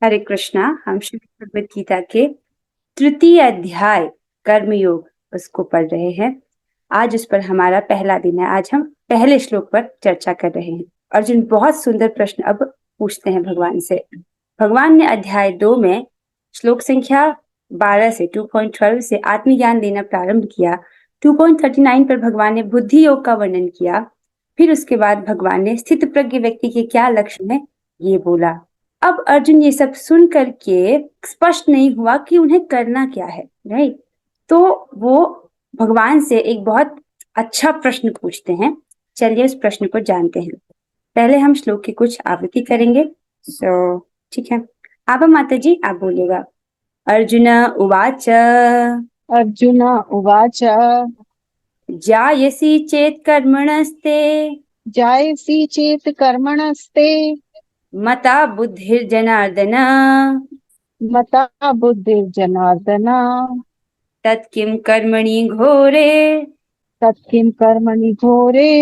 हरे कृष्णा। हम श्रीमद् भगवद गीता के तृतीय अध्याय कर्मयोग उसको पढ़ रहे हैं। आज उस पर हमारा पहला दिन है। आज हम पहले श्लोक पर चर्चा कर रहे हैं। अर्जुन बहुत सुंदर प्रश्न अब पूछते हैं भगवान से। भगवान ने अध्याय 2 में श्लोक संख्या 12 से 2.12 से आत्मज्ञान देना प्रारंभ किया। 2.39 पर भगवान ने बुद्धि योग का वर्णन किया। फिर उसके बाद भगवान ने स्थित प्रज्ञ व्यक्ति के क्या लक्षण है ये बोला। अब अर्जुन ये सब सुन करके स्पष्ट नहीं हुआ कि उन्हें करना क्या है, राइट। तो वो भगवान से एक बहुत अच्छा प्रश्न पूछते हैं। चलिए उस प्रश्न को जानते हैं। पहले हम श्लोक की कुछ आवृत्ति करेंगे। ठीक है, आप माता जी आप बोलिएगा। अर्जुन उवाच अर्जुन उवाच। जायसी चेत कर्मणस्ते जायसी चेत् कर्मणस्ते मता बुद्धिर्जनार्दन मता बुद्धिर्जनार्दन तत्किं कर्मणि घोरे तत्किं कर्मणि घोरे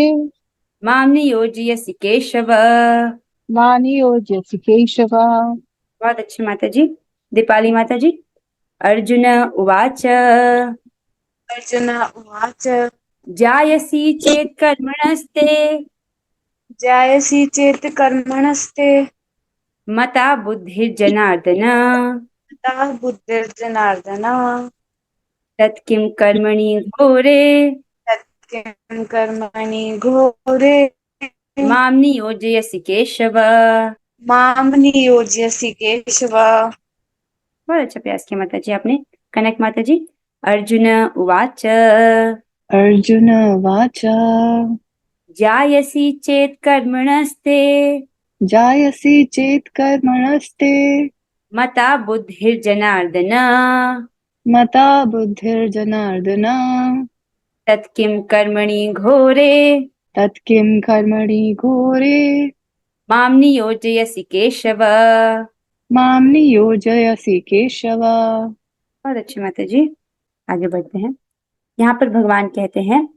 मां नियोजयसि केशव। मां नियोजयसि केशव। बहुत अच्छी माता जी। दीपाली माता जी। अर्जुन उवाच अर्जुन उवाच। जायसी चेत् कर्मणस्ते जायसि चेत् कर्मणस्ते मता बुद्धिर्जनार्दन मता बुद्धिर्जनार्दन तत्किं कर्मणि घोरे तत्किं कर्मणि घोरे मां नियोजयसि केशव। मां नियोजयसि केशव। बहुत अच्छा प्रयास किया माता जी आपने। कनक माता जी। अर्जुन उवाच अर्जुन उवाच। जायसी चेत् कर्मणस्ते जायसि चेत् कर्मणस्ते मता बुद्धिर्जनार्दन मता बुद्धिर्जनार्दन तत्किं कर्मणि घोरे तत्किं कर्मणि घोरे मां नियोजयसि केशव। मां नियोजयसि केशव। बहुत अच्छी माता जी। आगे बढ़ते हैं। यहाँ पर भगवान कहते हैं,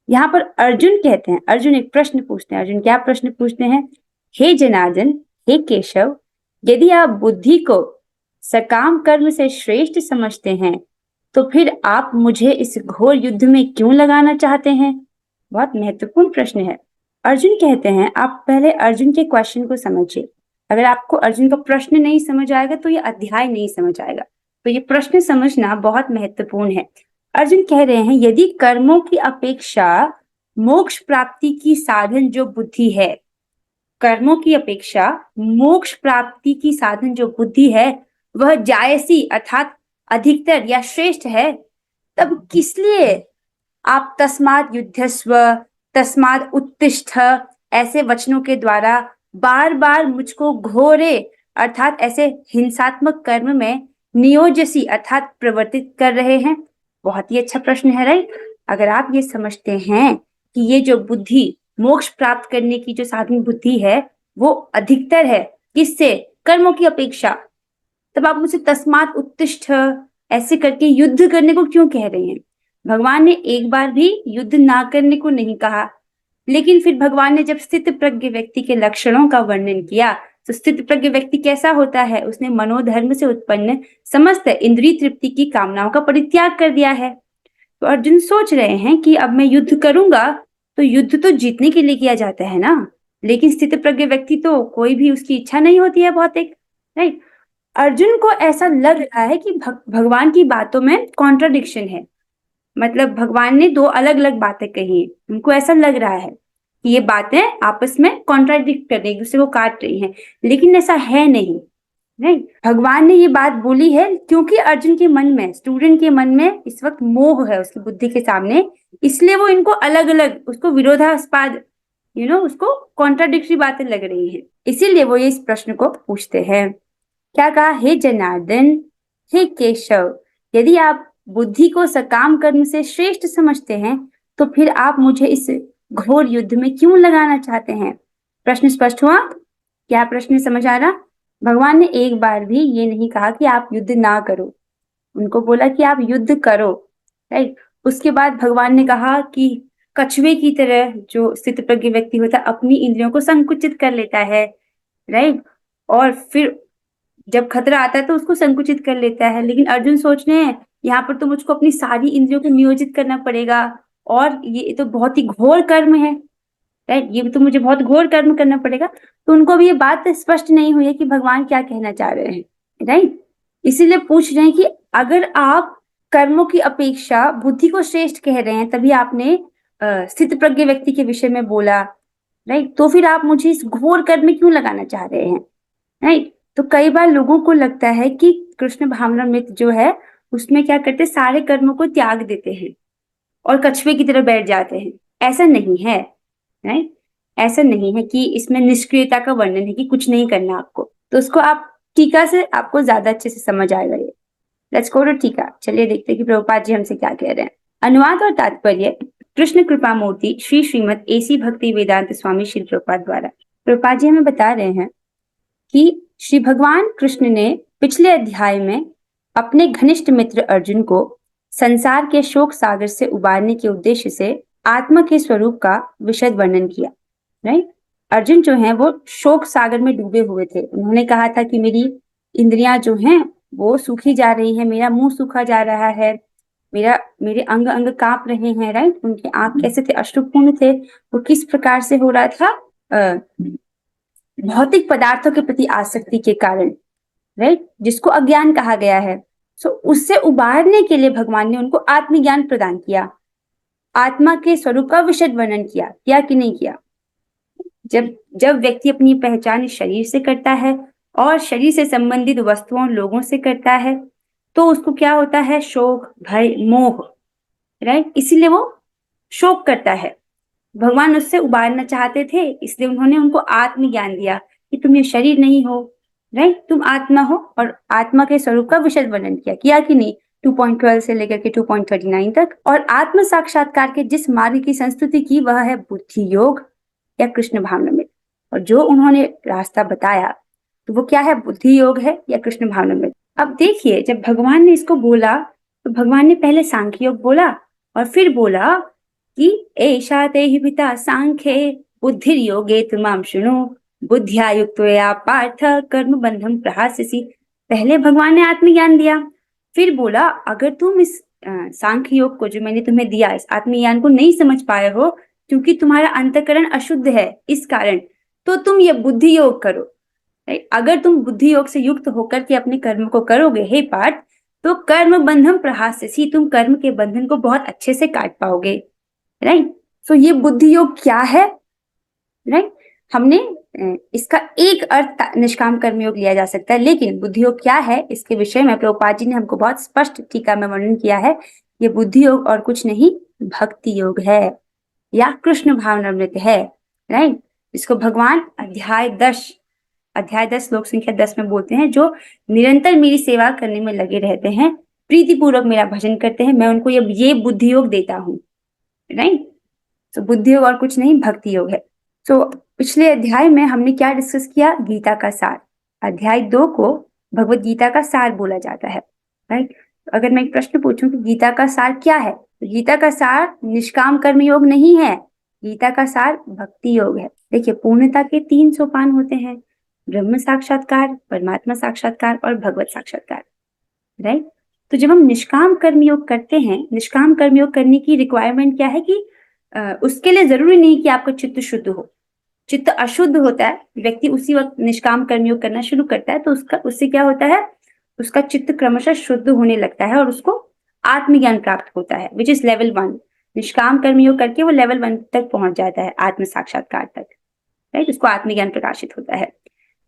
यहाँ पर अर्जुन कहते हैं, अर्जुन एक प्रश्न पूछते हैं। अर्जुन क्या प्रश्न पूछते हैं? हे जनार्दन, हे केशव, यदि आप बुद्धि को सकाम कर्म से श्रेष्ठ समझते हैं तो फिर आप मुझे इस घोर युद्ध में क्यों लगाना चाहते हैं? बहुत महत्वपूर्ण प्रश्न है। अर्जुन कहते हैं, आप पहले अर्जुन के क्वेश्चन को समझिए। अगर आपको अर्जुन का प्रश्न नहीं समझ आएगा तो ये अध्याय नहीं समझ आएगा। तो ये प्रश्न समझना बहुत महत्वपूर्ण है। अर्जुन कह रहे हैं, यदि कर्मों की अपेक्षा मोक्ष प्राप्ति की साधन जो बुद्धि है, कर्मों की अपेक्षा मोक्ष प्राप्ति की साधन जो बुद्धि है वह जायसी अर्थात अधिकतर या श्रेष्ठ है, तब किस लिए आप तस्मात् युद्धस्व, तस्मात् उत्तिष्ठ ऐसे वचनों के द्वारा बार बार मुझको घोरे अर्थात ऐसे हिंसात्मक कर्म में नियोजसी अर्थात प्रवर्तित कर रहे हैं? बहुत ही अच्छा प्रश्न है, राइट। अगर आप ये समझते हैं कि ये जो बुद्धि मोक्ष प्राप्त करने की जो साधन बुद्धि है वो अधिकतर है किससे? कर्मों की अपेक्षा, तब आप मुझे तस्मात् उत्तिष्ठ ऐसे करके युद्ध करने को क्यों कह रहे हैं? भगवान ने एक बार भी युद्ध ना करने को नहीं कहा, लेकिन फिर भगवान ने जब स्थित प्रज्ञ व्यक्ति के लक्षणों का वर्णन किया तो स्थित प्रज्ञ व्यक्ति कैसा होता है? उसने मनोधर्म से उत्पन्न समस्त इंद्रिय तृप्ति की कामनाओं का परित्याग कर दिया है। तो अर्जुन सोच रहे हैं कि अब मैं युद्ध करूंगा तो युद्ध तो जीतने के लिए किया जाता है ना, लेकिन स्थित प्रज्ञ व्यक्ति तो कोई भी उसकी इच्छा नहीं होती है, बहुत एक, राइट। अर्जुन को ऐसा लग रहा है कि भगवान की बातों में कॉन्ट्राडिक्शन है। मतलब भगवान ने दो अलग अलग बातें कही हैं। उनको ऐसा लग रहा है कि ये बातें आपस में कॉन्ट्राडिक्ट कर रही, एक दूसरे को काट रही हैं, लेकिन ऐसा है नहीं। नहीं, भगवान ने ये बात बोली है क्योंकि अर्जुन के मन में, स्टूडेंट के मन में इस वक्त मोह है उसकी बुद्धि के सामने, इसलिए वो इनको अलग अलग, उसको विरोधास्पद, उसको कॉन्ट्राडिक्टरी बातें लग रही हैं, इसीलिए वो ये इस प्रश्न को पूछते हैं। क्या कहा? हे जनार्दन, हे केशव, यदि आप बुद्धि को सकाम कर्म से श्रेष्ठ समझते हैं तो फिर आप मुझे इस घोर युद्ध में क्यों लगाना चाहते हैं? प्रश्न स्पष्ट हुआ? क्या प्रश्न समझ आ रहा? भगवान ने एक बार भी ये नहीं कहा कि आप युद्ध ना करो, उनको बोला कि आप युद्ध करो, राइट। उसके बाद भगवान ने कहा कि कछुए की तरह जो स्थित प्रज्ञ व्यक्ति होता है अपनी इंद्रियों को संकुचित कर लेता है, राइट। और फिर जब खतरा आता है तो उसको संकुचित कर लेता है, लेकिन अर्जुन सोच रहे हैं यहाँ पर तो मुझको अपनी सारी इंद्रियों को नियोजित करना पड़ेगा, और ये तो बहुत ही घोर कर्म है, राइट, ये तो मुझे बहुत घोर कर्म करना पड़ेगा। तो उनको भी ये बात स्पष्ट नहीं हुई है कि भगवान क्या कहना चाह रहे हैं, राइट। इसीलिए पूछ रहे हैं कि अगर आप कर्मों की अपेक्षा बुद्धि को श्रेष्ठ कह रहे हैं, तभी आपने स्थित प्रज्ञ व्यक्ति के विषय में बोला, राइट, तो फिर आप मुझे इस घोर कर्म में क्यों लगाना चाह रहे हैं, राइट। तो कई बार लोगों को लगता है कि कृष्ण भावनामृत जो है उसमें क्या करते, सारे कर्मों को त्याग देते हैं और कछुए की तरह बैठ जाते हैं। ऐसा नहीं है, राइट, ऐसा नहीं है कि इसमें निष्क्रियता का वर्णन है कि कुछ नहीं करना आपको। तो उसको आप टीका से आपको ज्यादा अच्छे से समझ आएगा ये। लेट्स गो टू टीका। चलिए देखते हैं कि प्रभुपाद जी हमसे क्या कह रहे हैं। अनुवाद और तात्पर्य कृष्ण कृपा मूर्ति श्री श्रीमद एसी भक्ति वेदांत स्वामी श्री प्रभुपाद द्वारा। प्रभुपाद जी हमें बता रहे हैं कि श्री भगवान कृष्ण ने पिछले अध्याय में अपने घनिष्ठ मित्र अर्जुन को संसार के शोक सागर से उबारने के उद्देश्य से आत्मा के स्वरूप का विशद वर्णन किया, राइट। अर्जुन जो हैं वो शोक सागर में डूबे हुए थे। उन्होंने कहा था कि मेरी इंद्रियां जो हैं वो सूखी जा रही हैं, मेरा मुंह सूखा जा रहा है, मेरे अंग अंग कांप रहे हैं, राइट। उनके आंख कैसे थे, अश्रुपूर्ण थे। वो किस प्रकार से हो रहा था, भौतिक पदार्थों के प्रति आसक्ति के कारण, राइट, जिसको अज्ञान कहा गया है। सो उससे उबारने के लिए भगवान ने उनको आत्मज्ञान प्रदान किया, आत्मा के स्वरूप का विशद वर्णन किया कि नहीं किया। जब व्यक्ति अपनी पहचान शरीर से करता है और शरीर से संबंधित वस्तुओं लोगों से करता है तो उसको क्या होता है, शोक, भय, मोह, राइट। इसीलिए वो शोक करता है। भगवान उससे उबारना चाहते थे, इसलिए उन्होंने उनको आत्मज्ञान दिया कि तुम ये शरीर नहीं हो, राइट, तुम आत्मा हो, और आत्मा के स्वरूप का विशद वर्णन किया कि नहीं, 2.12 से लेकर के 2.39 तक। और आत्म साक्षात्कार के जिस मार्ग की संस्तुति की वह है बुद्धि योग या कृष्ण भावनामृत। और जो उन्होंने रास्ता बताया तो वो क्या है, बुद्धि योग है या कृष्ण भावनामृत। अब देखिए, जब भगवान ने इसको बोला तो भगवान ने पहले सांख्य योग बोला और फिर बोला कि एषा ते हि पिता सांख्ये बुद्धिर्योगे तुमाम शृणु बुद्ध्या युक्तया पार्थ कर्म बंधम प्रहास्यसि। पहले भगवान ने आत्मज्ञान दिया, फिर बोला अगर तुम इस सांख्य योग को जो मैंने तुम्हें दिया, इस आत्मज्ञान को नहीं समझ पाए हो क्योंकि तुम्हारा अंतःकरण अशुद्ध है, इस कारण, तो तुम ये बुद्धि योग करो। अगर तुम बुद्धि योग से युक्त होकर के अपने कर्म को करोगे हे पार्थ, तो कर्म बंधम प्रहास्यसि, तुम कर्म के बंधन को बहुत अच्छे से काट पाओगे, राइट। सो ये बुद्धि योग क्या है, राइट। हमने इसका एक अर्थ निष्काम कर्म योग लिया जा सकता है, लेकिन बुद्धि योग क्या है इसके विषय में प्रभुपाद जी ने हमको बहुत स्पष्ट टीका में वर्णन किया है। ये बुद्धि योग और कुछ नहीं, भक्ति योग है या कृष्ण भावनामृत है, राइट। इसको भगवान अध्याय 10 श्लोक संख्या 10 में बोलते हैं, जो निरंतर मेरी सेवा करने में लगे रहते हैं, प्रीति पूर्वक मेरा भजन करते हैं, मैं उनको ये बुद्धि योग देता हूँ, राइट। तो बुद्धि योग और कुछ नहीं, भक्ति योग है। तो पिछले अध्याय में हमने क्या डिस्कस किया, गीता का सार। अध्याय 2 को भगवत गीता का सार बोला जाता है, राइट। अगर मैं एक प्रश्न पूछूं कि गीता का सार क्या है, तो गीता का सार निष्काम कर्म योग नहीं है, गीता का सार भक्ति योग है। देखिए, पूर्णता के 3 सोपान होते हैं, ब्रह्म साक्षात्कार, परमात्मा साक्षात्कार और भगवत साक्षात्कार, राइट। तो जब हम निष्काम कर्म योग करते हैं, निष्काम कर्म योग करने की रिक्वायरमेंट क्या है कि उसके लिए जरूरी नहीं कि आपका चित्त शुद्ध हो। चित्त अशुद्ध होता है, व्यक्ति उसी वक्त निष्काम कर्म योग करना शुरू करता है तो उससे क्या होता है, उसका चित्त क्रमशः शुद्ध होने लगता है और उसको आत्मज्ञान प्राप्त होता है, विच इज लेवल 1। निष्काम कर्म योग करके वो लेवल 1 तक पहुंच जाता है, आत्म साक्षात्कार तक, राइट। उसको आत्मज्ञान प्रकाशित होता है।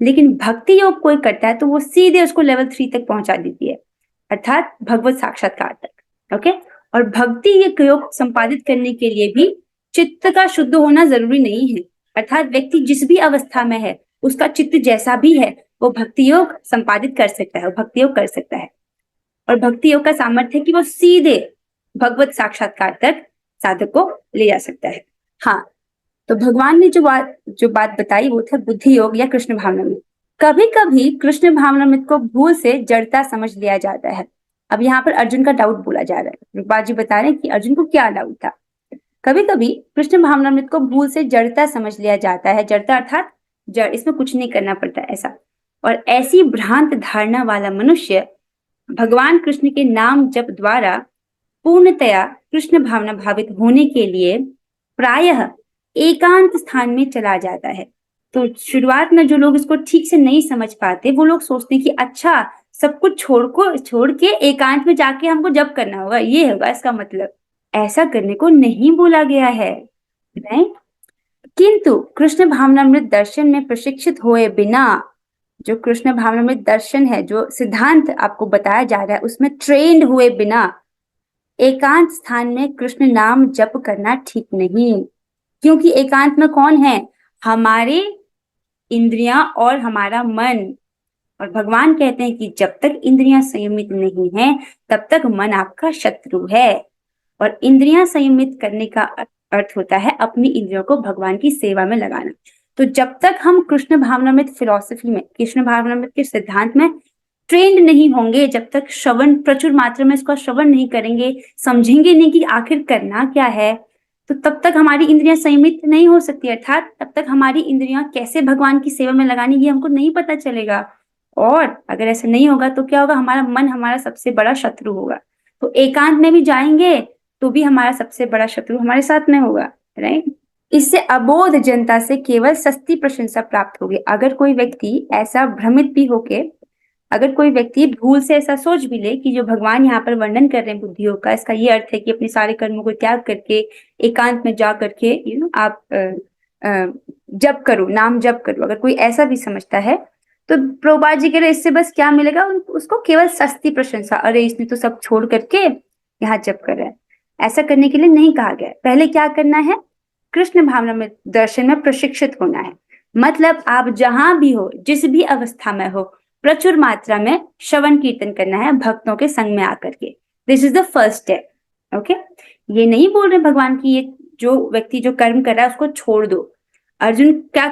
लेकिन भक्ति योग कोई करता है तो वो सीधे उसको लेवल 3 तक पहुंचा देती है, अर्थात भगवत साक्षात्कार तक, ओके। और भक्ति ये योग संपादित करने के लिए भी चित्त का शुद्ध होना जरूरी नहीं है, अर्थात व्यक्ति जिस भी अवस्था में है उसका चित्त जैसा भी है वो भक्ति योग संपादित कर सकता है, वो भक्ति योग कर सकता है। और भक्ति योग का सामर्थ्य है कि वो सीधे भगवत साक्षात्कार तक साधक को ले जा सकता है। हाँ, तो भगवान ने जो बात बताई वो था बुद्धि योग या कृष्ण भावनामृत। कभी कभी कृष्ण भावनामृत को भूल से जड़ता समझ लिया जाता है। अब यहाँ पर अर्जुन का डाउट बोला जा रहा है, रूपा जी बता रहे हैं कि अर्जुन को क्या डाउट था। कभी कभी कृष्ण भावनामृत को भूल से जड़ता समझ लिया जाता है, जड़ता अर्थात जड़, इसमें कुछ नहीं करना पड़ता ऐसा। और ऐसी भ्रांत धारणा वाला मनुष्य भगवान कृष्ण के नाम जप द्वारा पूर्णतया कृष्ण भावना भावित होने के लिए प्रायः एकांत स्थान में चला जाता है। तो शुरुआत में जो लोग इसको ठीक से नहीं समझ पाते, वो लोग सोचते हैं कि अच्छा सब कुछ छोड़ के एकांत में जाके हमको जप करना होगा, ये होगा इसका मतलब। ऐसा करने को नहीं बोला गया है, राइट। किंतु कृष्ण भावनामृत दर्शन में प्रशिक्षित हुए बिना, जो कृष्ण भावनामृत दर्शन है, जो सिद्धांत आपको बताया जा रहा है, उसमें ट्रेंड हुए बिना एकांत स्थान में कृष्ण नाम जप करना ठीक नहीं। क्योंकि एकांत में कौन है? हमारे इंद्रियां और हमारा मन। और भगवान कहते हैं कि जब तक इंद्रियां संयमित नहीं हैं, तब तक मन आपका शत्रु है। और इंद्रियां संयमित करने का अर्थ होता है अपनी इंद्रियों को भगवान की सेवा में लगाना। तो जब तक हम कृष्ण भावनामृत फिलॉसफी में, कृष्ण भावनामृत के सिद्धांत में ट्रेंड नहीं होंगे, जब तक श्रवण प्रचुर मात्रा में इसका श्रवण नहीं करेंगे, समझेंगे नहीं कि आखिर करना क्या है, तो तब तक हमारी इंद्रियां संयमित नहीं हो सकती। अर्थात तब तक हमारी इंद्रियां कैसे भगवान की सेवा में लगानी, ये हमको नहीं पता चलेगा। और अगर ऐसा नहीं होगा तो क्या होगा? हमारा मन हमारा सबसे बड़ा शत्रु होगा। तो एकांत में भी जाएंगे तो भी हमारा सबसे बड़ा शत्रु हमारे साथ में होगा, राइट। इससे अबोध जनता से केवल सस्ती प्रशंसा प्राप्त होगी। अगर कोई व्यक्ति ऐसा भ्रमित भी होके, अगर कोई व्यक्ति भूल से ऐसा सोच भी ले कि जो भगवान यहाँ पर वर्णन कर रहे हैं बुद्धियों का, इसका ये अर्थ है कि अपने सारे कर्मों को त्याग करके एकांत में जा करके आप जप करो, नाम जप करो, अगर कोई ऐसा भी समझता है तो प्रभुपाद जी कह रहे इससे बस क्या मिलेगा? उसको केवल सस्ती प्रशंसा। अरे इसने तो सब छोड़ करके यहाँ जप कर रहा है। ऐसा करने के लिए नहीं कहा गया। पहले क्या करना है? कृष्ण भावना में दर्शन में प्रशिक्षित होना है। मतलब आप जहां भी हो, जिस भी अवस्था में हो, प्रचुर मात्रा में श्रवण कीर्तन करना है भक्तों के संग में आकर के। This is the first step. Okay, ये नहीं बोल रहे भगवान की ये जो व्यक्ति जो कर्म कर रहा है उसको छोड़ दो। अर्जुन का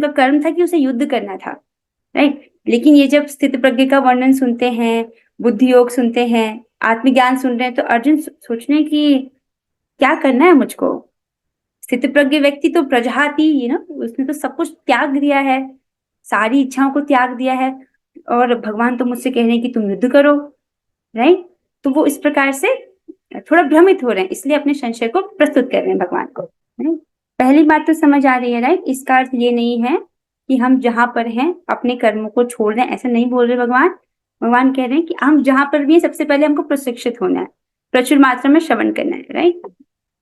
कर्म था कि उसे युद्ध करना था, राइट। लेकिन ये जब स्थित प्रज्ञ का वर्णन सुनते हैं, बुद्धि योग सुनते हैं, आत्मज्ञान सुन रहे हैं, तो अर्जुन सोचने की क्या करना है मुझको। स्थित प्रज्ञ व्यक्ति तो प्रजाति उसने तो सब कुछ त्याग दिया है, सारी इच्छाओं को त्याग दिया है, और भगवान तो मुझसे कह रहे हैं कि तुम युद्ध करो, राइट। तो वो इस प्रकार से थोड़ा भ्रमित हो रहे हैं, इसलिए अपने संशय को प्रस्तुत कर रहे हैं भगवान को, राइट। पहली बात तो समझ आ रही है, राइट। इसका अर्थ ये नहीं है कि हम जहां पर हैं अपने कर्मों को छोड़ दें, ऐसा नहीं बोल रहे भगवान। भगवान कह रहे हैं कि हम जहां पर भी हैं सबसे पहले हमको प्रशिक्षित होना है, प्रचुर मात्रा में श्रवण करना है, राइट।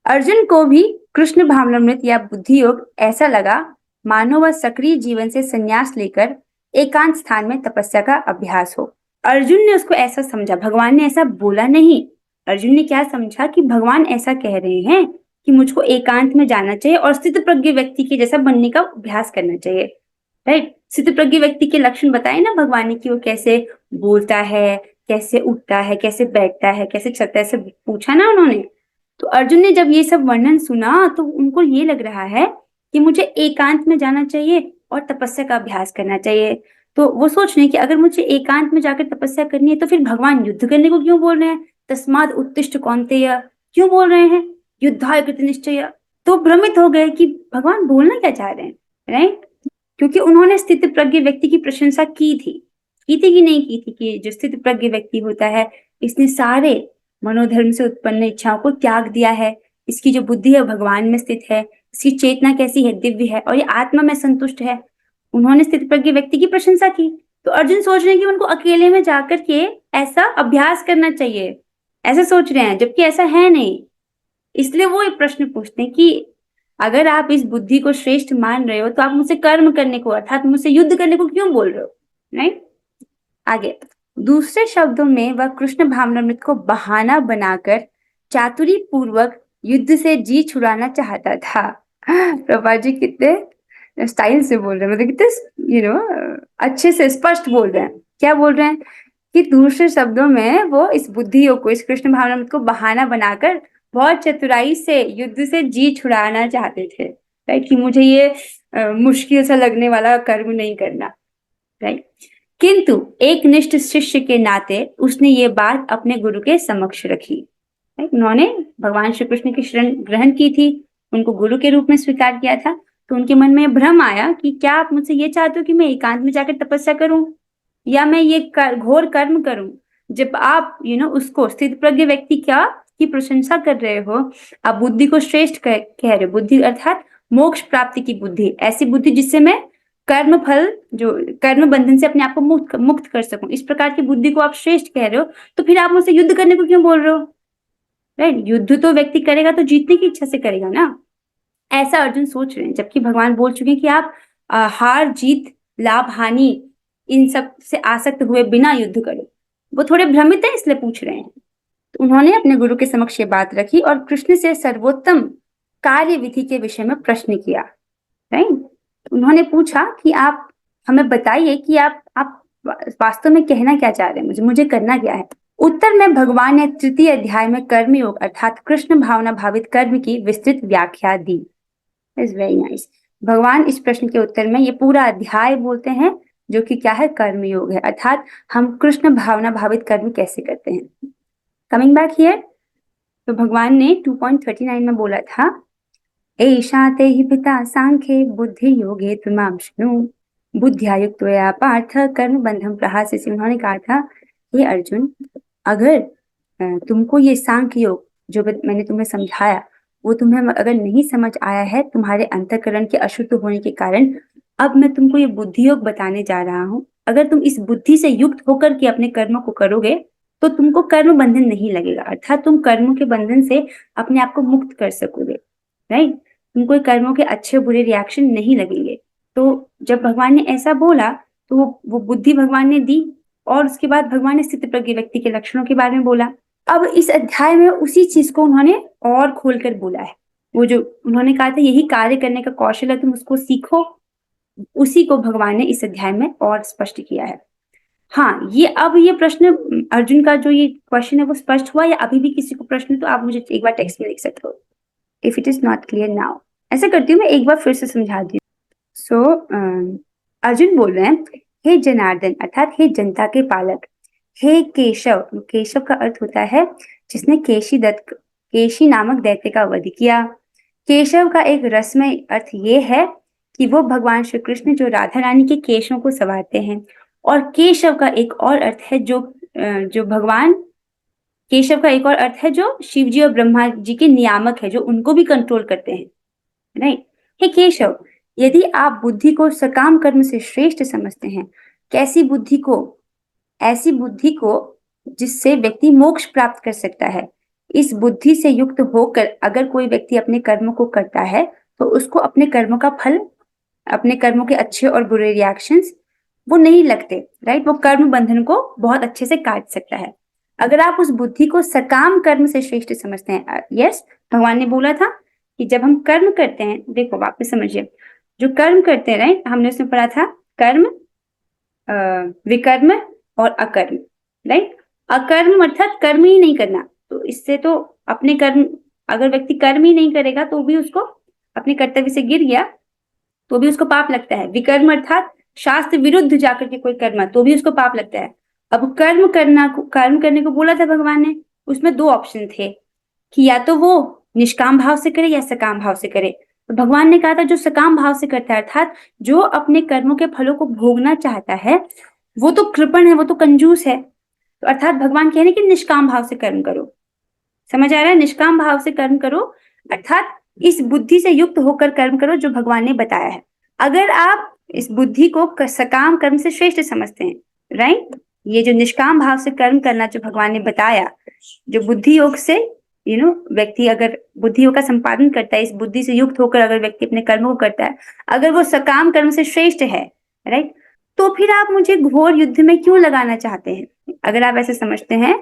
अर्जुन को भी कृष्ण भावनामृत या बुद्धि योग ऐसा लगा मानो वह सक्रिय जीवन से संन्यास लेकर एकांत स्थान में तपस्या का अभ्यास हो। अर्जुन ने उसको ऐसा समझा, भगवान ने ऐसा बोला नहीं। अर्जुन ने क्या समझा कि भगवान ऐसा कह रहे हैं कि मुझको एकांत में जाना चाहिए और स्थित प्रज्ञ व्यक्ति के जैसा बनने का अभ्यास करना चाहिए, राइट। स्थित प्रज्ञ व्यक्ति के लक्षण बताए ना भगवान ने, कि वो कैसे बोलता है, कैसे उठता है, कैसे बैठता है, कैसे चलता है, सब पूछा ना उन्होंने। तो अर्जुन ने जब ये सब वर्णन सुना तो उनको ये लग रहा है कि मुझे एकांत में जाना चाहिए और तपस्या का अभ्यास करना चाहिए। तो वो सोच रहे हैं कि अगर मुझे एकांत में जाकर तपस्या करनी है तो फिर भगवान युद्ध करने को क्यों बोल रहे हैं? तस्माद उत्तिष्ठ कौन्तेय क्यों बोल रहे हैं? युद्धाय कृत निश्चय। तो भ्रमित हो गए कि भगवान बोलना क्या चाह रहे हैं, राइट। क्योंकि उन्होंने स्थित प्रज्ञ व्यक्ति की प्रशंसा की थी कि नहीं की थी, कि जो स्थित प्रज्ञ व्यक्ति होता है इसने सारे मनोधर्म से उत्पन्न इच्छाओं को त्याग दिया है, इसकी जो बुद्धि है भगवान में स्थित है, इसकी चेतना कैसी है, दिव्य है, और ये आत्मा में संतुष्ट है। उन्होंने स्थित प्रज्ञ व्यक्ति की प्रशंसा की। तो अर्जुन सोच रहे हैं कि उनको अकेले में जाकर के ऐसा अभ्यास करना चाहिए, ऐसा सोच रहे हैं, जबकि ऐसा है नहीं। इसलिए वो एक प्रश्न पूछते हैं कि अगर आप इस बुद्धि को श्रेष्ठ मान रहे हो तो आप मुझसे कर्म करने को, अर्थात मुझसे युद्ध करने को क्यों बोल रहे हो, राइट। आगे दूसरे शब्दों में वह कृष्ण भावनामृत को बहाना बनाकर चातुरी पूर्वक युद्ध से जी छुड़ाना चाहता था। प्रभुपाद जी कितने स्टाइल से बोल रहे हैं, मतलब कितने अच्छे से स्पष्ट बोल रहे हैं। क्या बोल रहे हैं कि दूसरे शब्दों में वो इस बुद्धि को, इस कृष्ण भावनामृत को बहाना बनाकर बहुत चतुराई से युद्ध से जी छुड़ाना चाहते थे, राइट। कि मुझे ये मुश्किल सा लगने वाला कर्म नहीं करना, राइट। किंतु एक निष्ठ शिष्य के नाते उसने ये बात अपने गुरु के समक्ष रखी। उन्होंने भगवान श्री कृष्ण की शरण ग्रहण की थी, उनको गुरु के रूप में स्वीकार किया था। तो उनके मन में भ्रम आया कि क्या आप मुझसे ये चाहते हो कि मैं एकांत में जाकर तपस्या करूं या मैं ये घोर कर्म करूं। जब आप उसको स्थित प्रज्ञ व्यक्ति क्या की प्रशंसा कर रहे हो, आप बुद्धि को श्रेष्ठ कह रहे हो, बुद्धि अर्थात मोक्ष प्राप्ति की बुद्धि, ऐसी बुद्धि जिससे मैं कर्म फल जो कर्म बंधन से अपने आप को मुक्त कर सकूं, इस प्रकार की बुद्धि को आप श्रेष्ठ कह रहे हो, तो फिर आप मुझसे युद्ध करने को क्यों बोल रहे हो? राइट, युद्ध तो व्यक्ति करेगा तो जीतने की इच्छा से करेगा ना, ऐसा अर्जुन सोच रहे हैं। जबकि भगवान बोल चुके हैं कि आप हार जीत लाभ हानि इन सब से आसक्त हुए बिना युद्ध करो। वो थोड़े भ्रमित हैं इसलिए पूछ रहे हैं। तो उन्होंने अपने गुरु के समक्ष ये बात रखी और कृष्ण से सर्वोत्तम कार्य विधि के विषय में प्रश्न किया। राइट, उन्होंने पूछा कि आप हमें बताइए कि आप वास्तव में कहना क्या चाह रहे हैं, मुझे करना क्या है। उत्तर में भगवान ने तृतीय अध्याय में कर्मयोग अर्थात कृष्ण भावना भावित कर्म की विस्तृत व्याख्या दी। Is very nice. भगवान इस प्रश्न के उत्तर में ये पूरा अध्याय बोलते हैं जो कि क्या है, कर्मयोग है, अर्थात हम कृष्ण भावना भावित कर्म कैसे करते हैं। कमिंग बैक हियर, तो भगवान ने 2.39 में बोला था, एषा ते हि पिता सांख्ये बुद्धि योगे त्वमां शृणु बुद्ध्या युक्तया पार्थ कर्म बंधम प्रहास्यसि। उन्होंने कहा था, हे अर्जुन, अगर तुमको ये सांख्य योग जो मैंने तुम्हें समझाया वो तुम्हें अगर नहीं समझ आया है तुम्हारे अंतःकरण के अशुद्ध होने के कारण, अब मैं तुमको ये बुद्धि योग बताने जा रहा हूँ। अगर तुम इस बुद्धि से युक्त होकर के अपने कर्मों को करोगे तो तुमको कर्म बंधन नहीं लगेगा, अर्थात तुम कर्मों के बंधन से अपने आप को मुक्त कर सकोगे। राइट, तुमको कर्मों के अच्छे बुरे रिएक्शन नहीं लगेंगे। तो जब भगवान ने ऐसा बोला तो वो बुद्धि भगवान ने दी और उसके बाद भगवान ने स्थित प्रज्ञ व्यक्ति के लक्षणों के बारे में बोला। अब इस अध्याय में उसी चीज को उन्होंने और खोलकर बोला है। वो जो उन्होंने कहा था यही कार्य करने का कौशल है, तुम उसको सीखो, उसी को भगवान ने इस अध्याय में और स्पष्ट किया है। हाँ, ये प्रश्न अर्जुन का जो ये क्वेश्चन है वो स्पष्ट हुआ या अभी भी किसी को प्रश्न, तो आप मुझे एक बार टेक्स्ट में लिख सकते हो if it is not clear now. ऐसा करती हूँ मैं, एक बार फिर से समझा दी। सो अर्जुन बोल रहे हैं, हे जनार्दन अर्थात हे जनता के पालक, हे केशव, केशव का अर्थ होता है जिसने केशी नामक दैत्य का वध किया। केशव का एक रसमय अर्थ ये है कि वो भगवान श्री कृष्ण जो राधा रानी के केशों को संवारते हैं। और केशव का एक और अर्थ है जो भगवान केशव का एक और अर्थ है जो शिव जी और ब्रह्मा जी के नियामक है, जो उनको भी कंट्रोल करते हैं। राइट, हे केशव, यदि आप बुद्धि को सकाम कर्म से श्रेष्ठ समझते हैं, कैसी बुद्धि को? ऐसी बुद्धि को जिससे व्यक्ति मोक्ष प्राप्त कर सकता है। इस बुद्धि से युक्त होकर अगर कोई व्यक्ति अपने कर्मों को करता है तो उसको अपने कर्मों का फल, अपने कर्मों के अच्छे और बुरे रिएक्शंस वो नहीं लगते। राइट, वो कर्म बंधन को बहुत अच्छे से काट सकता है अगर आप उस बुद्धि को सकाम कर्म से श्रेष्ठ समझते हैं। यस, भगवान ने बोला था कि जब हम कर्म करते हैं, देखो वापस समझिए, जो कर्म करते हैं, राइट, हमने उसमें पढ़ा था कर्म, विकर्म और अकर्म। राइट, अकर्म अर्थात कर्म ही नहीं करना, तो इससे तो अपने कर्म, अगर व्यक्ति कर्म ही नहीं करेगा तो भी उसको अपने कर्तव्य से गिर गया तो भी उसको पाप लगता है। विकर्म अर्थात शास्त्र विरुद्ध जाकर के कोई कर्म तो भी उसको पाप लगता है। अब कर्म करने को बोला था भगवान ने, उसमें दो ऑप्शन थे कि या तो वो निष्काम भाव से करे या सकाम भाव से करे। तो भगवान ने कहा था जो सकाम भाव से करता है अर्थात जो अपने कर्मों के फलों को भोगना चाहता है वो तो कृपण है, वो तो कंजूस है। तो अर्थात भगवान कह रहे हैं कि निष्काम भाव से कर्म करो। समझ आ रहा है? निष्काम भाव से कर्म करो अर्थात इस बुद्धि से युक्त होकर कर्म करो जो भगवान ने बताया है। अगर आप इस बुद्धि को सकाम कर्म से श्रेष्ठ समझते हैं, राइट, ये जो निष्काम भाव से कर्म करना जो भगवान ने बताया, जो बुद्धि योग से व्यक्ति अगर बुद्धि योग का संपादन करता है, इस बुद्धि से युक्त होकर अगर व्यक्ति अपने कर्मों को करता है, अगर वो सकाम कर्म से श्रेष्ठ है, राइट, तो फिर आप मुझे घोर युद्ध में क्यों लगाना चाहते हैं? अगर आप ऐसे समझते हैं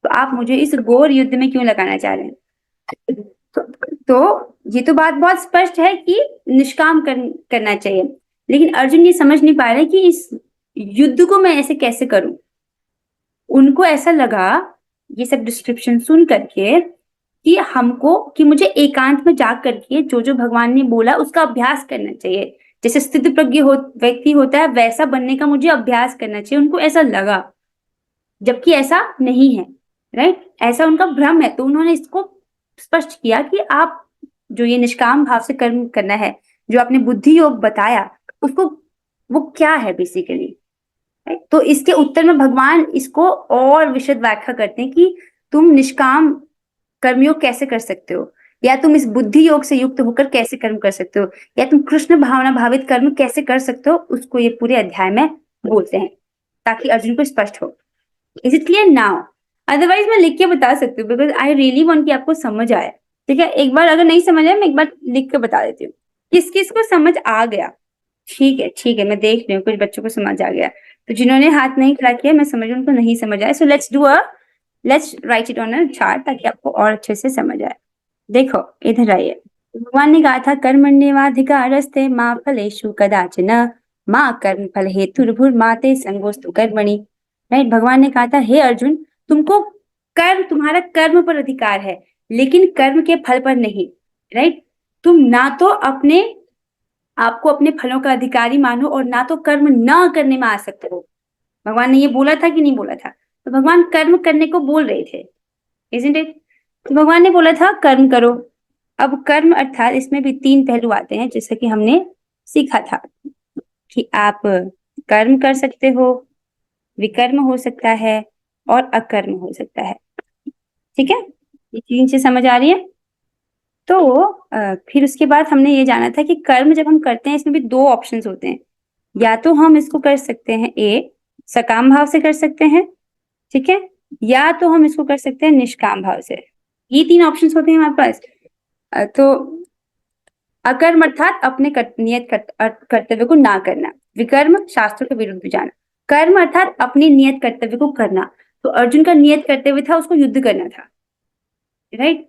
तो आप मुझे इस घोर युद्ध में क्यों लगाना चाह रहे हैं? तो ये तो बात बहुत स्पष्ट है कि निष्काम करना चाहिए, लेकिन अर्जुन ये समझ नहीं पा रहे कि इस युद्ध को मैं ऐसे कैसे करूं। उनको ऐसा लगा ये सब डिस्क्रिप्शन सुन करके कि मुझे एकांत में जा करके जो भगवान ने बोला उसका अभ्यास करना चाहिए, जैसे स्थित प्रज्ञ व्यक्ति होता है वैसा बनने का मुझे अभ्यास करना चाहिए। उनको ऐसा लगा, जबकि ऐसा नहीं है, राइट, ऐसा उनका भ्रम है। तो उन्होंने इसको स्पष्ट किया कि आप जो ये निष्काम भाव से कर्म करना है, जो आपने बुद्धि योग बताया उसको, वो क्या है बेसिकली, राइट? तो इसके उत्तर में भगवान इसको और विशद व्याख्या करते हैं कि तुम निष्काम कर्मयोग कैसे कर सकते हो, या तुम इस बुद्धि योग से युक्त होकर कैसे कर्म कर सकते हो, या तुम कृष्ण भावना भावित कर्म कैसे कर सकते हो, उसको ये पूरे अध्याय में बोलते हैं ताकि अर्जुन को स्पष्ट हो। Is it clear now? Otherwise मैं लिख के बता सकती हूँ, बिकॉज आई रियली वांट कि आपको समझ आए। ठीक है, एक बार अगर नहीं समझ आए मैं एक बार लिख के बता देती हूँ। किस किस को समझ आ गया? ठीक है ठीक है, मैं देख रही हूँ कुछ बच्चों को समझ आ गया, तो जिन्होंने हाथ नहीं खड़ा किया मैं समझ उनको नहीं समझ आया। So let's write it on a chart ताकि आपको और अच्छे से समझ आए। देखो इधर आइए, भगवान ने कहा था कर्मण्येवाधिकारस्ते मां फलेषु कदाचन मां कर्म फल हेतुर्भुर्माते संगोस्तु कर्मणि। राइट, भगवान ने कहा था हे अर्जुन, तुमको तुम्हारा कर्म पर अधिकार है लेकिन कर्म के फल पर नहीं। राइट, तुम ना तो अपने आपको अपने फलों का अधिकारी मानो और ना तो कर्म ना करने में आ सकते हो। भगवान ने ये बोला था कि नहीं बोला था? तो भगवान कर्म करने को बोल रहे थे, isn't it? तो भगवान ने बोला था कर्म करो। अब कर्म अर्थात इसमें भी 3 पहलू आते हैं, जैसे कि हमने सीखा था कि आप कर्म कर सकते हो, विकर्म हो सकता है और अकर्म हो सकता है। ठीक है, ये 3 चीज समझ आ रही है? तो फिर उसके बाद हमने ये जाना था कि कर्म जब हम करते हैं इसमें भी 2 ऑप्शंस होते हैं, या तो हम इसको कर सकते हैं सकाम भाव से कर सकते हैं, ठीक है, या तो हम इसको कर सकते हैं निष्काम भाव से। ये 3 ऑप्शंस होते हैं हमारे पास। तो अकर्म अर्थात अपने नियत कर्तव्य को ना करना, विकर्म शास्त्रों के विरुद्ध जाना, कर्म अर्थात अपने नियत कर्तव्य को करना। तो अर्जुन का नियत कर्तव्य था उसको युद्ध करना था, राइट।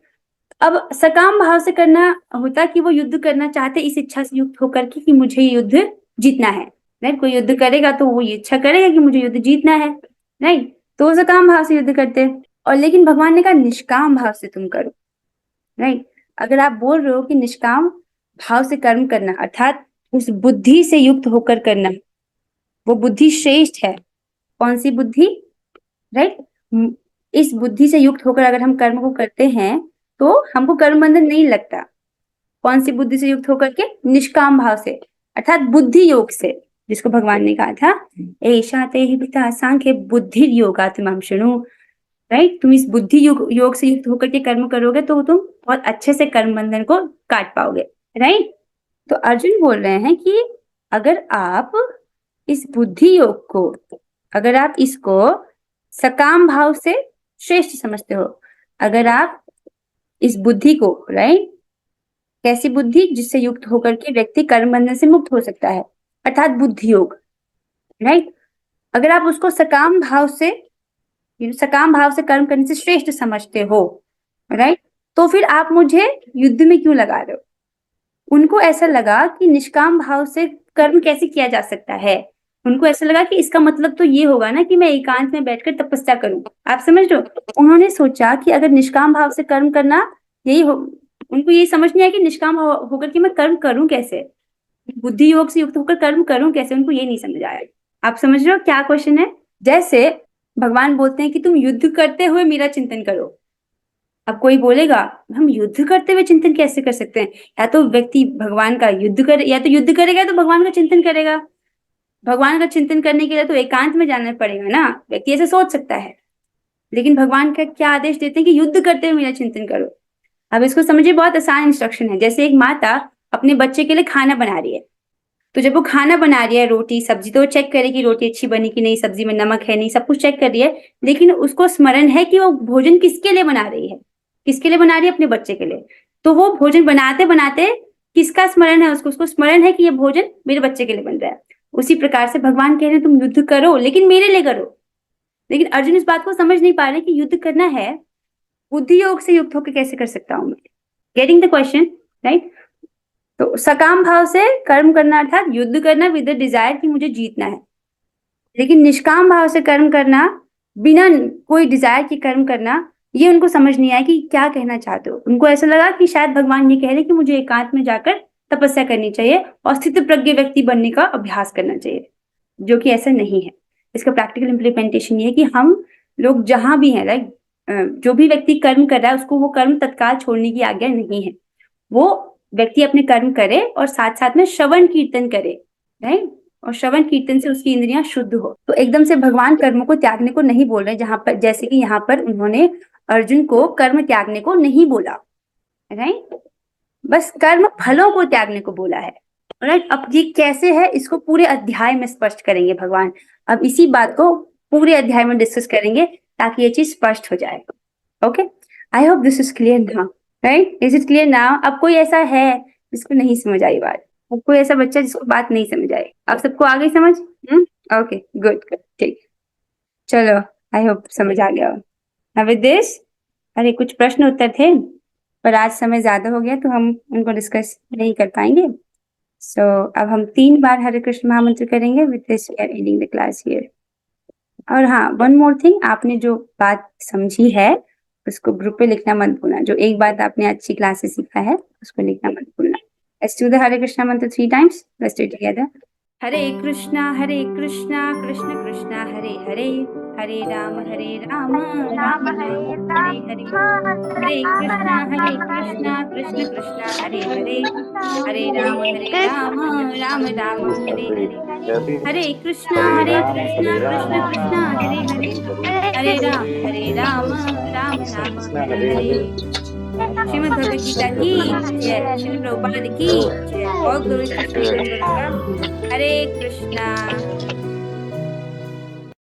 अब सकाम भाव से करना होता कि वो युद्ध करना चाहते इस इच्छा से युक्त होकर के कि मुझे युद्ध जीतना है, राइट। कोई युद्ध करेगा तो वो ये इच्छा करेगा कि मुझे युद्ध जीतना है, राइट, तो वो सकाम भाव से युद्ध करते हैं। और लेकिन भगवान ने कहा निष्काम भाव से तुम करो, राइट। अगर आप बोल रहे हो कि निष्काम भाव से कर्म करना अर्थात उस बुद्धि से युक्त होकर करना, वो बुद्धि श्रेष्ठ है। कौन सी बुद्धि? राइट, इस बुद्धि से युक्त होकर अगर हम कर्म को करते हैं तो हमको कर्म बंधन नहीं लगता। कौन सी बुद्धि से युक्त होकर के? निष्काम भाव से अर्थात बुद्धि योग से, जिसको भगवान ने कहा था एषा ते हि पिता सांख्य बुद्धि योगात्मं शृणु। राइट, तुम इस बुद्धि योग से युक्त होकर के कर्म करोगे तो तुम बहुत अच्छे से कर्म बंधन को काट पाओगे, राइट। तो अर्जुन बोल रहे हैं कि अगर आप इस बुद्धि योग को, अगर आप इसको सकाम भाव से श्रेष्ठ समझते हो, अगर आप इस बुद्धि को, राइट, कैसी बुद्धि? जिससे युक्त होकर के व्यक्ति कर्म बंधन से मुक्त हो सकता है, अर्थात बुद्धि योग, राइट। अगर आप उसको सकाम भाव से कर्म करने से श्रेष्ठ समझते हो, राइट, तो फिर आप मुझे युद्ध में क्यों लगा रहे हो? उनको ऐसा लगा कि निष्काम भाव से कर्म कैसे किया जा सकता है। उनको ऐसा लगा कि इसका मतलब तो ये होगा ना कि मैं एकांत में बैठकर तपस्या करूं। आप समझ रहे हो? उन्होंने सोचा कि अगर निष्काम भाव से कर्म करना यही हो, उनको ये समझ नहीं आया कि निष्काम भाव होकर के मैं कर्म करूं कैसे, बुद्धि योग से युक्त होकर कर्म करूं कैसे, उनको ये नहीं समझ आया। आप समझ रहे हो क्या क्वेश्चन है? जैसे भगवान बोलते हैं कि तुम युद्ध करते हुए मेरा चिंतन करो। अब कोई बोलेगा हम युद्ध करते हुए चिंतन कैसे कर सकते हैं? या तो व्यक्ति भगवान का युद्ध करे, या तो युद्ध करेगा तो भगवान का चिंतन करेगा। भगवान का चिंतन करने के लिए तो एकांत में जाना पड़ेगा ना, व्यक्ति ऐसे सोच सकता है। लेकिन भगवान का क्या आदेश देते हैं कि युद्ध करते हुए मेरा चिंतन करो। अब इसको समझिए, बहुत आसान इंस्ट्रक्शन है। जैसे एक माता अपने बच्चे के लिए खाना बना रही है, तो जब वो खाना बना रही है रोटी सब्जी, तो वो चेक करे कि रोटी अच्छी बनी कि नहीं, सब्जी में नमक है नहीं, सब कुछ चेक कर रही है। लेकिन उसको स्मरण है कि वो भोजन किसके लिए बना रही है, किसके लिए बना रही है? अपने बच्चे के लिए। तो वो भोजन बनाते बनाते किसका स्मरण है? उसको स्मरण है कि ये भोजन मेरे बच्चे के लिए बन रहा है। उसी प्रकार से भगवान कह रहे हैं तुम युद्ध करो लेकिन मेरे लिए करो। लेकिन अर्जुन इस बात को समझ नहीं पा रहे कि युद्ध करना है, बुद्धि योग से युक्त होकर कैसे कर सकता हूं मैं? Getting the question, right. तो सकाम भाव से कर्म करना अर्थात युद्ध करना विद द डिजायर कि मुझे जीतना है। लेकिन निष्काम भाव से कर्म करना, बिना कोई डिजायर के कर्म करना, ये उनको समझ नहीं आया कि क्या कहना चाहते हो। उनको ऐसा लगा कि शायद भगवान ये कह रहे कि मुझे एकांत में जाकर तपस्या करनी चाहिए और स्थित प्रज्ञ व्यक्ति बनने का अभ्यास करना चाहिए, जो कि ऐसा नहीं है। इसका प्रैक्टिकल इम्प्लीमेंटेशन ये है कि हम लोग जहां भी हैं, राइट, जो भी व्यक्ति कर्म कर रहा है उसको वो कर्म तत्काल छोड़ने की आज्ञा नहीं है। वो व्यक्ति अपने कर्म करे और साथ साथ में श्रवण कीर्तन करे, राइट, और श्रवण कीर्तन से उसकी इंद्रियां शुद्ध हो। तो एकदम से भगवान कर्मों को त्यागने को नहीं बोल रहे, जहां पर जैसे कि यहाँ पर उन्होंने अर्जुन को कर्म त्यागने को नहीं बोला, राइट, बस कर्म फलों को त्यागने को बोला है, राइट। अब ये कैसे है इसको पूरे अध्याय में स्पष्ट करेंगे भगवान। अब इसी बात को पूरे अध्याय में डिस्कस करेंगे ताकि ये चीज स्पष्ट हो जाए। Okay, I hope this is clear now, right, is it clear now? अब कोई ऐसा है जिसको नहीं समझ आई बात? अब कोई ऐसा बच्चा जिसको बात नहीं समझ आई? अब सबको आ गई समझ? ओके, गुड गुड, ठीक, चलो, आई होप समझ आ गया। अब दिस, अरे कुछ प्रश्न उत्तर थे पर आज समय ज्यादा हो गया तो हम उनको डिस्कस नहीं कर पाएंगे। सो अब हम 3 बार हरे कृष्ण महामंत्र करेंगे। With this we are ending the class here. और हाँ, वन मोर थिंग, आपने जो बात समझी है उसको ग्रुप पे लिखना मत भूलना। जो एक बात आपने अच्छी क्लास से सीखा है उसको लिखना मत भूलना। Let's do the Hare Krishna mantra 3 times. Let's do it together. Hare Krishna Krishna Krishna Hare Hare, Hare Ram Ram Ram Hare Hare, Hare Krishna Krishna Krishna Hare Hare, Hare Ram Ram Ram Hare Hare, Hare Krishna Krishna Krishna Hare Hare, Hare Ram Ram Ram Hare Hare. Shrimad Bhagavad Gita की जय, श्री प्रभुपाद की जय। हरे कृष्णा।